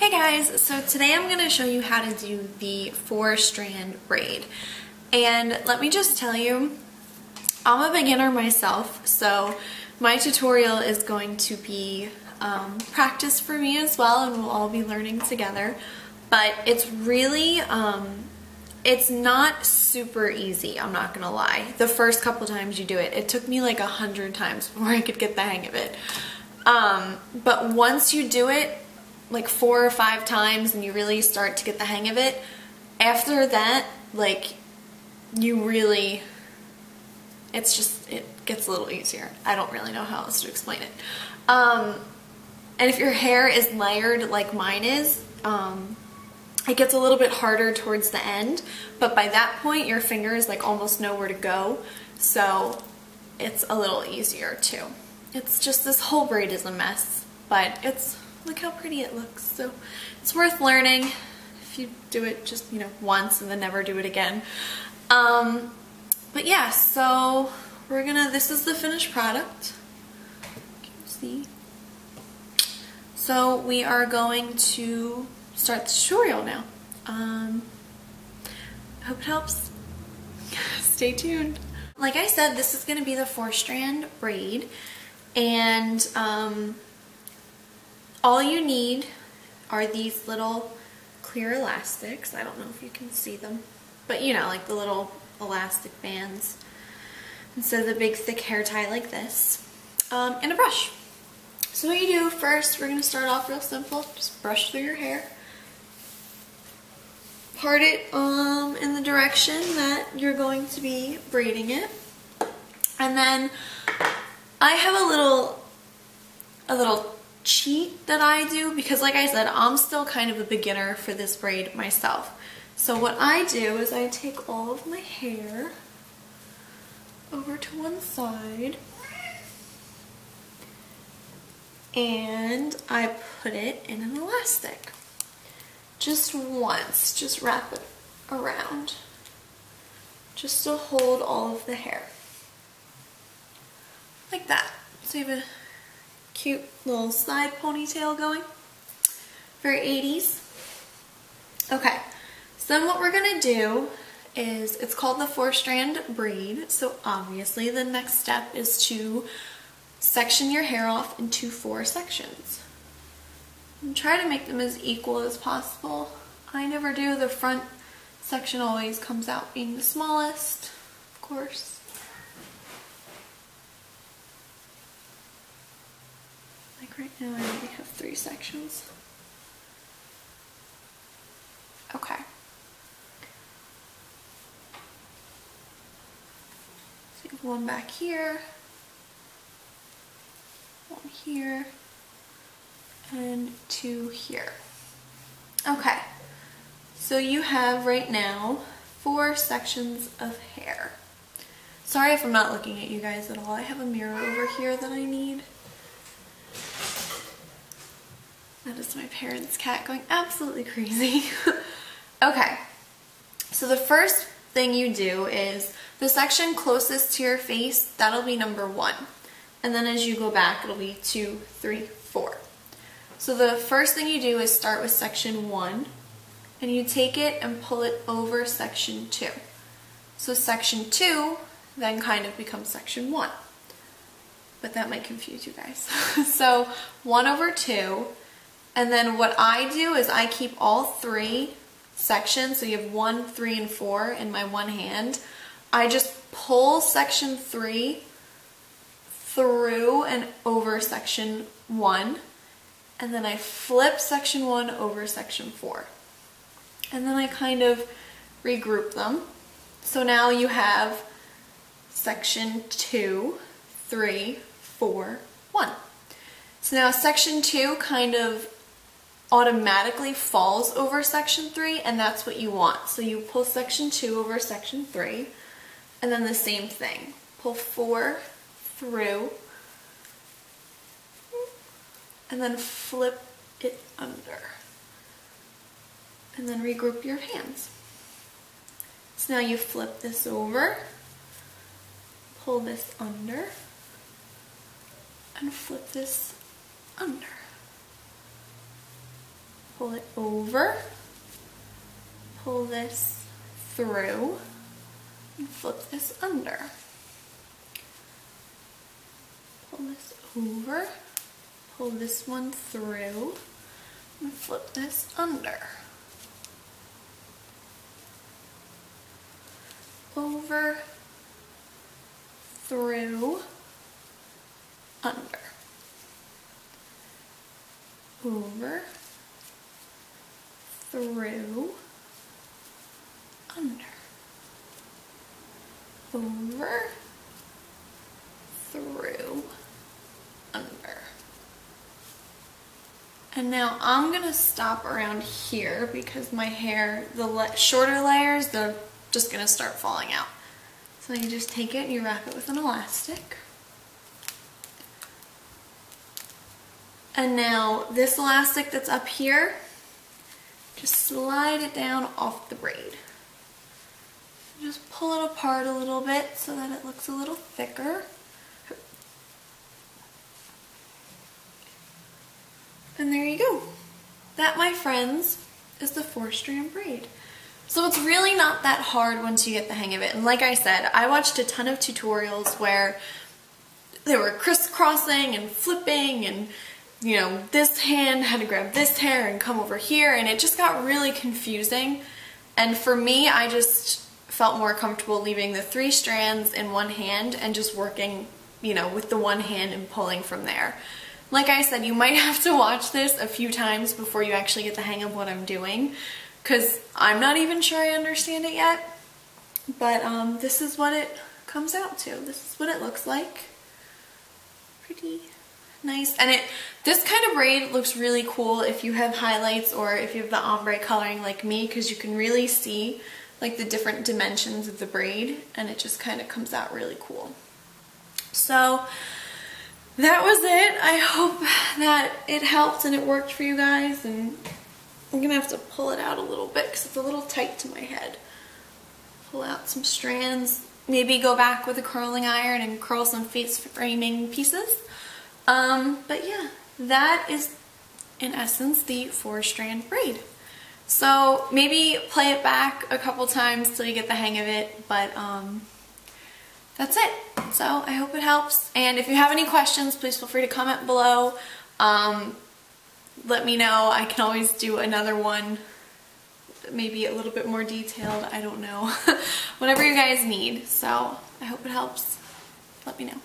Hey guys, so today I'm going to show you how to do the 4-strand braid. And let me just tell you, I'm a beginner myself, so my tutorial is going to be practice for me as well, and we'll all be learning together. But it's really, it's not super easy, I'm not gonna lie. The first couple times you do it, it took me like 100 times before I could get the hang of it. But once you do it like 4 or 5 times and you really start to get the hang of it, after that, like, you really, it's just, it gets a little easier. I don't really know how else to explain it. And if your hair is layered like mine is, it gets a little bit harder towards the end, but by that point your fingers like almost know where to go, so it's a little easier too. It's just, this whole braid is a mess, but it's, look how pretty it looks, so it's worth learning if you do it just, you know, once and then never do it again. But yeah, so we're gonna, this is the finished product. Can you see? So we are going to start the tutorial now. I hope it helps. Stay tuned. Like I said, this is going to be the 4-strand braid, and all you need are these little clear elastics. I don't know if you can see them, but you know, like the little elastic bands, instead of the big thick hair tie like this, and a brush. So what you do first, we're going to start off real simple. Just brush through your hair. Part it in the direction that you're going to be braiding it. And then I have a little cheat that I do, because like I said, I'm still kind of a beginner for this braid myself. So what I do is I take all of my hair over to one side and I put it in an elastic. Just once, just wrap it around, just to hold all of the hair. Like that. So you have a cute little side ponytail going. Very 80s. Okay, so then what we're gonna do is, it's called the 4-strand braid, so obviously the next step is to section your hair off into 4 sections. And try to make them as equal as possible. I never do. The front section always comes out being the smallest, of course. Like right now I already have 3 sections. Okay. So you have one back here, one here, and 2 here. Okay, so you have right now 4 sections of hair. Sorry if I'm not looking at you guys at all. I have a mirror over here that I need. That is my parents' cat going absolutely crazy. Okay, so the first thing you do is the section closest to your face, that'll be number 1. And then as you go back, it'll be 2, 3, 4. So the first thing you do is start with section 1, and you take it and pull it over section 2. So section 2 then kind of becomes section 1. But that might confuse you guys. So 1 over 2, and then what I do is I keep all 3 sections, so you have 1, 3, and 4 in my one hand. I just pull section 3 through and over section 1. And then I flip section 1 over section 4. And then I kind of regroup them. So now you have section 2, 3, 4, 1. So now section 2 kind of automatically falls over section 3, and that's what you want. So you pull section 2 over section 3, and then the same thing. Pull 4 through, and then flip it under. And then regroup your hands. So now you flip this over, pull this under, and flip this under. pull it over, pull this through, and flip this under. Pull this over, pull this one through, and flip this under. Over, through, under. Over, through, under. Over, through, under. And now I'm gonna stop around here because my hair, the shorter layers, they're just gonna start falling out. So you just take it and you wrap it with an elastic. And now this elastic that's up here, just slide it down off the braid. Just pull it apart a little bit so that it looks a little thicker. And there you go. That, my friends, is the 4-strand braid. So it's really not that hard once you get the hang of it. And like I said, I watched a ton of tutorials where they were crisscrossing and flipping and, you know, this hand had to grab this hair and come over here, and it just got really confusing. And for me, I just felt more comfortable leaving the 3 strands in one hand and just working, you know, with the one hand and pulling from there. Like I said, you might have to watch this a few times before you actually get the hang of what I'm doing, because I'm not even sure I understand it yet. But this is what it comes out to. This is what it looks like. Pretty nice. And this kind of braid looks really cool if you have highlights or if you have the ombre coloring like me, because you can really see like the different dimensions of the braid, and it just kind of comes out really cool. So that was it. I hope that it helped and it worked for you guys, and I'm gonna have to pull it out a little bit because it's a little tight to my head. Pull out some strands, maybe go back with a curling iron and curl some face framing pieces. But yeah, that is in essence the 4-strand braid. So maybe play it back a couple times till you get the hang of it, but that's it. So I hope it helps, and if you have any questions, please feel free to comment below. Let me know. I can always do another one, maybe a little bit more detailed, I don't know. Whatever you guys need. So I hope it helps. Let me know.